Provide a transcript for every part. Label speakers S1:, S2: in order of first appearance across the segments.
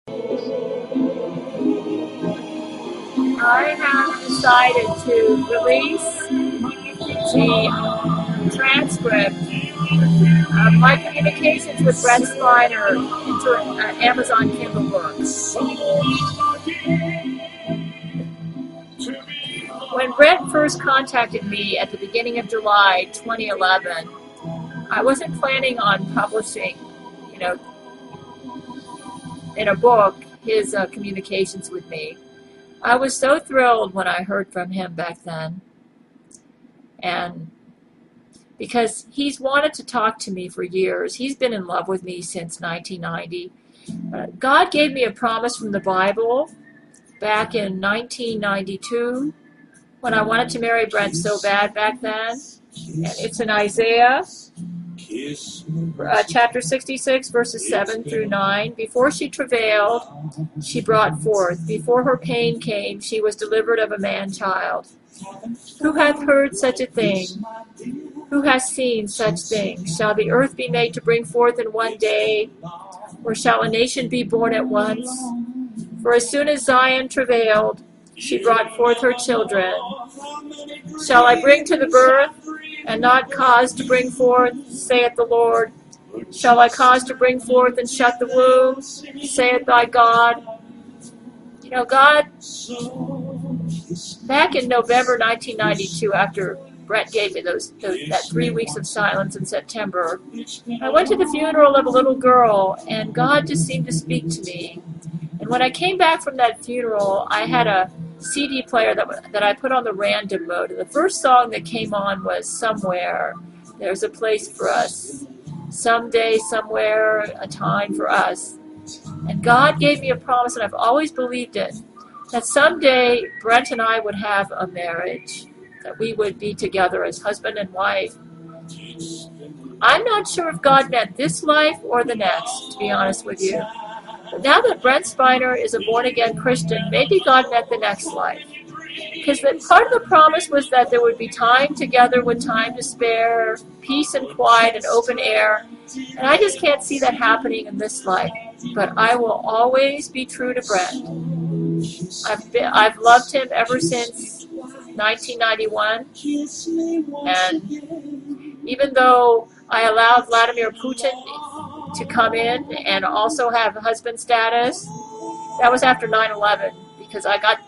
S1: I have decided to release the transcript of my communications with Brent Spiner into Amazon Kindle books. When Brent first contacted me at the beginning of July 2011, I wasn't planning on publishing, in a book, his communications with me. I was so thrilled when I heard from him back then, and because he's wanted to talk to me for years. He's been in love with me since 1990. God gave me a promise from the Bible back in 1992 when I wanted to marry Brent so bad back then. And it's in Isaiah chapter 66, verses 7 through 9. Before she travailed, she brought forth. Before her pain came, she was delivered of a man-child. Who hath heard such a thing? Who has seen such things? Shall the earth be made to bring forth in one day? Or shall a nation be born at once? For as soon as Zion travailed, she brought forth her children. Shall I bring to the birth, and not cause to bring forth, saith the Lord? Shall I cause to bring forth and shut the womb, saith thy God? God, back in November 1992, after Brent gave me that 3 weeks of silence in September, I went to the funeral of a little girl, and God just seemed to speak to me. And when I came back from that funeral, I had a CD player that I put on the random mode. And the first song that came on was Somewhere, There's a Place for Us. Someday, somewhere, a time for us. And God gave me a promise, and I've always believed it, that someday Brent and I would have a marriage, that we would be together as husband and wife. I'm not sure if God meant this life or the next, to be honest with you. But now that Brent Spiner is a born-again Christian, maybe God meant the next life. Because part of the promise was that there would be time together with time to spare, peace and quiet and open air. And I just can't see that happening in this life. But I will always be true to Brent. I've loved him ever since 1991. And even though I allowed Vladimir Putin to come in and also have husband status, that was after 9/11, because I got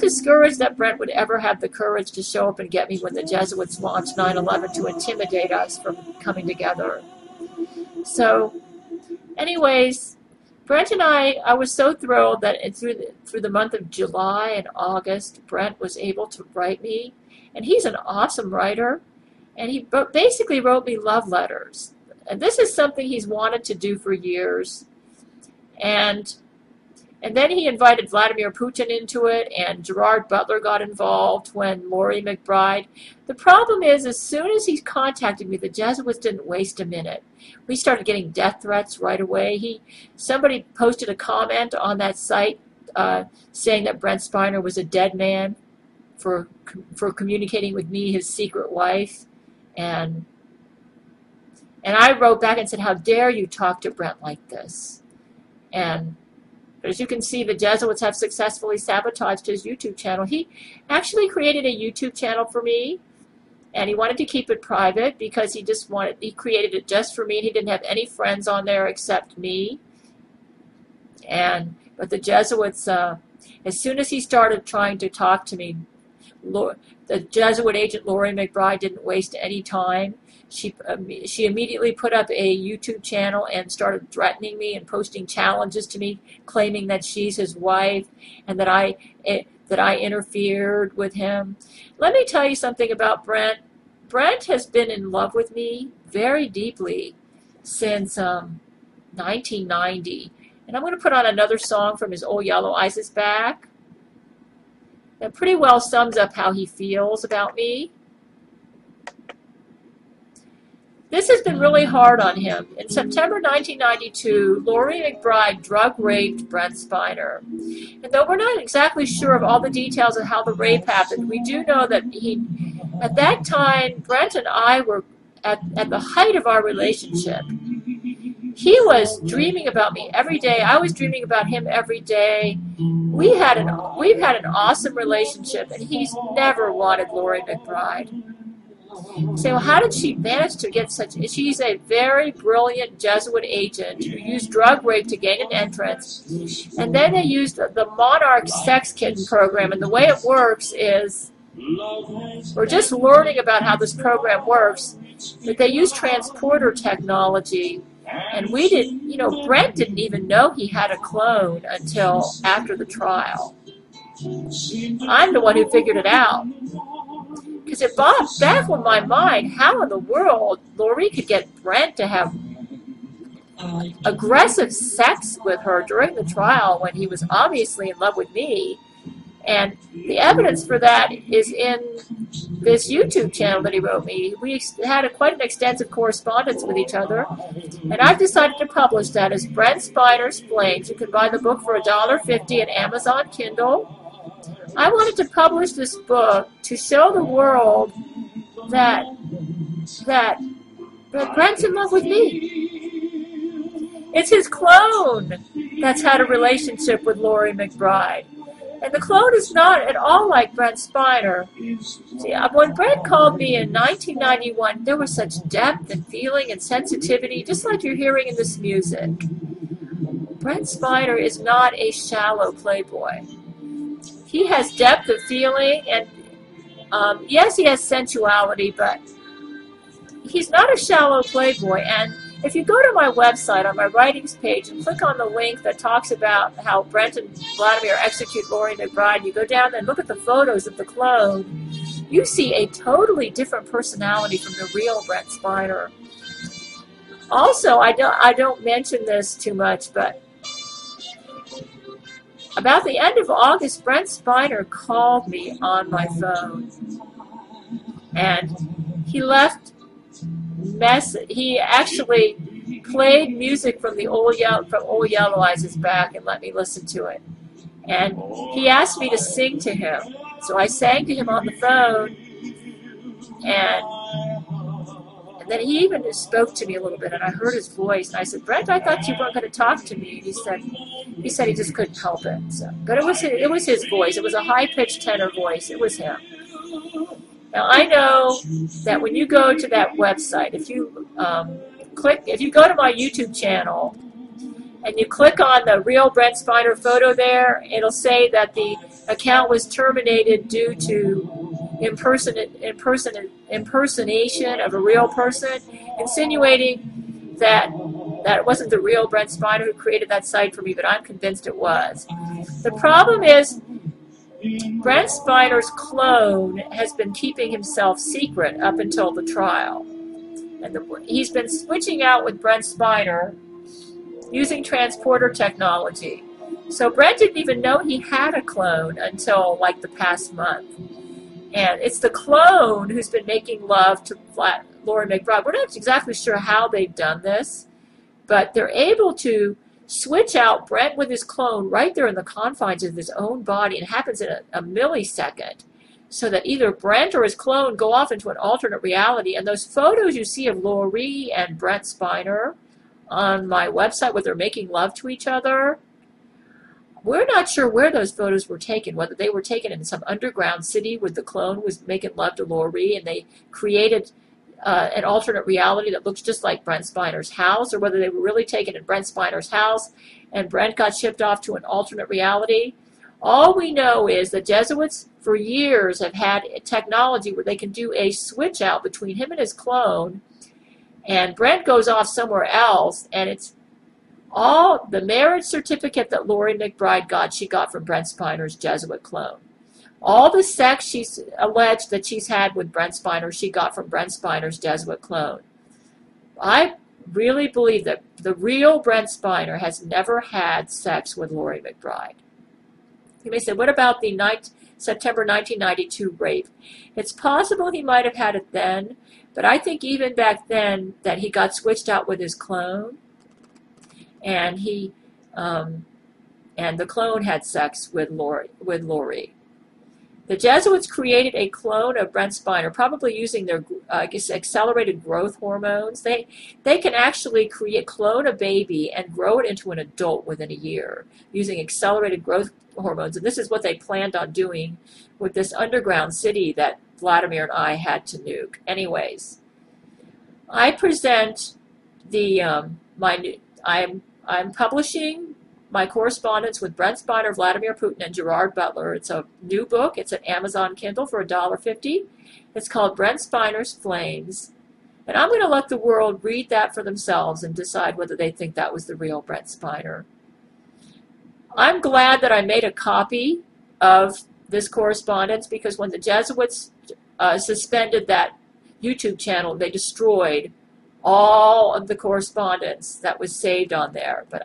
S1: discouraged that Brent would ever have the courage to show up and get me when the Jesuits launched 9/11 to intimidate us from coming together. So, anyways, Brent and I was so thrilled that through the month of July and August, Brent was able to write me. And he's an awesome writer. And he basically wrote me love letters. And this is something he's wanted to do for years. And then he invited Vladimir Putin into it, and Gerard Butler got involved when Laurie McBride. The problem is, as soon as he contacted me, the Jesuits didn't waste a minute. We started getting death threats right away. Somebody posted a comment on that site saying that Brent Spiner was a dead man for communicating with me, his secret wife. And I wrote back and said, how dare you talk to Brent like this? And as you can see, the Jesuits have successfully sabotaged his YouTube channel. He actually created a YouTube channel for me, and he wanted to keep it private because he created it just for me, and he didn't have any friends on there except me. But the Jesuits, as soon as he started trying to talk to me, the Jesuit agent Laurie McBride didn't waste any time. She immediately put up a YouTube channel and started threatening me and posting challenges to me, claiming that she's his wife and that I interfered with him. Let me tell you something about Brent. Brent has been in love with me very deeply since 1990. And I'm going to put on another song from his Old Yellow Ice Is Back that pretty well sums up how he feels about me. This has been really hard on him. In September 1992, Laurie McBride drug-raped Brent Spiner. And though we're not exactly sure of all the details of how the rape happened, we do know that at that time, Brent and I were at the height of our relationship. He was dreaming about me every day. I was dreaming about him every day. We've had an awesome relationship, and he's never wanted Laurie McBride. You say, well, how did she manage to get such? She's a very brilliant Jesuit agent who used drug rape to gain an entrance, and then they used the Monarch Sex Kitten program. And the way it works is, we're just learning about how this program works, but they use transporter technology. And we didn't, Brent didn't even know he had a clone until after the trial. I'm the one who figured it out. Because it baffled my mind how in the world Laurie could get Brent to have aggressive sex with her during the trial when he was obviously in love with me. And the evidence for that is in this YouTube channel that he wrote me. We had quite an extensive correspondence with each other, and I've decided to publish that as Brent Spiner Explains. You can buy the book for $1.50 at Amazon Kindle. I wanted to publish this book to show the world that Brent's in love with me. It's his clone that's had a relationship with Laurie McBride. And the clone is not at all like Brent Spiner. See, when Brent called me in 1991, there was such depth and feeling and sensitivity, just like you're hearing in this music. Brent Spiner is not a shallow playboy. He has depth of feeling, and yes, he has sensuality, but he's not a shallow playboy. And if you go to my website on my writings page and click on the link that talks about how Brent and Vladimir execute Laurie McBride, you go down there and look at the photos of the clone, you see a totally different personality from the real Brent Spiner. Also, I don't mention this too much, but about the end of August, Brent Spiner called me on my phone, and he left he actually played music from Old Yellow Eyes' Back and let me listen to it. And he asked me to sing to him. So I sang to him on the phone, and then he even spoke to me a little bit, and I heard his voice, and I said, Brent, I thought you weren't going to talk to me. And he said he just couldn't help it. So, but it was his voice. It was a high-pitched tenor voice. It was him. Now, I know that when you go to that website, if you go to my YouTube channel and you click on the real Brent Spiner photo there, it'll say that the account was terminated due to impersonation of a real person, insinuating that it wasn't the real Brent Spiner who created that site for me, but I'm convinced it was. The problem is, Brent Spiner's clone has been keeping himself secret up until the trial. And he's been switching out with Brent Spiner using transporter technology. So Brent didn't even know he had a clone until like the past month. And it's the clone who's been making love to Laurie McBride. We're not exactly sure how they've done this, but they're able to switch out Brent with his clone right there in the confines of his own body. It happens in a millisecond, so that either Brent or his clone go off into an alternate reality. And those photos you see of Laurie and Brent Spiner on my website where they're making love to each other, we're not sure where those photos were taken, whether they were taken in some underground city where the clone was making love to Laurie and they created an alternate reality that looks just like Brent Spiner's house, or whether they were really taken in Brent Spiner's house and Brent got shipped off to an alternate reality. All we know is that Jesuits for years have had technology where they can do a switch out between him and his clone, and Brent goes off somewhere else, and it's all the marriage certificate that Laurie McBride got, she got from Brent Spiner's Jesuit clone. All the sex she's alleged that she's had with Brent Spiner, she got from Brent Spiner's Jesuit clone. I really believe that the real Brent Spiner has never had sex with Laurie McBride. You may say, what about the September 1992 rape? It's possible he might have had it then, but I think even back then that he got switched out with his clone, and and the clone had sex with Laurie. The Jesuits created a clone of Brent Spiner, probably using their accelerated growth hormones. They can actually clone a baby and grow it into an adult within a year using accelerated growth hormones. And this is what they planned on doing with this underground city that Vladimir and I had to nuke. Anyways, I present the I'm publishing my correspondence with Brent Spiner, Vladimir Putin, and Gerard Butler. It's a new book. It's an Amazon Kindle for $1.50. It's called Brent Spiner's Flames. And I'm going to let the world read that for themselves and decide whether they think that was the real Brent Spiner. I'm glad that I made a copy of this correspondence because when the Jesuits suspended that YouTube channel, they destroyed all of the correspondence that was saved on there. But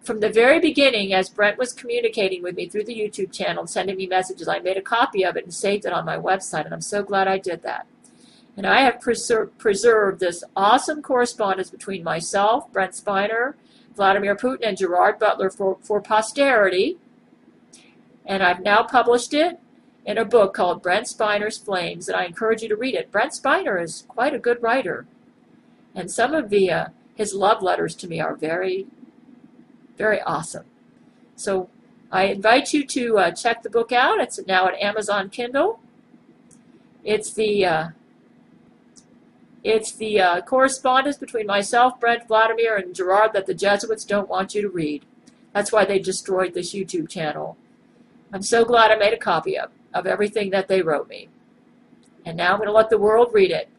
S1: from the very beginning, as Brent was communicating with me through the YouTube channel, sending me messages, I made a copy of it and saved it on my website, and I'm so glad I did that. And I have preserved this awesome correspondence between myself, Brent Spiner, Vladimir Putin, and Gerard Butler for posterity. And I've now published it in a book called Brent Spiner's Flames, and I encourage you to read it. Brent Spiner is quite a good writer, and some of his love letters to me are very, very awesome. So I invite you to check the book out. It's now at Amazon Kindle. It's the correspondence between myself, Brent, Vladimir, and Gerard that the Jesuits don't want you to read. That's why they destroyed this YouTube channel. I'm so glad I made a copy of everything that they wrote me. And now I'm going to let the world read it.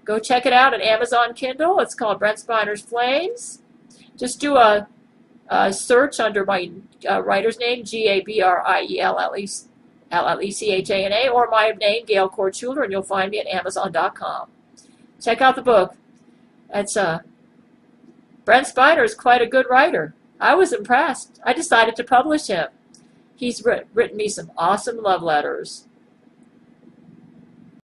S1: Go check it out at Amazon Kindle. It's called Brent Spiner's Flames. Just do a search under my writer's name, Gabriellechana, or my name, Gail Kortschuler, and you'll find me at Amazon.com. Check out the book. Brent Spiner is quite a good writer. I was impressed. I decided to publish him. He's written me some awesome love letters.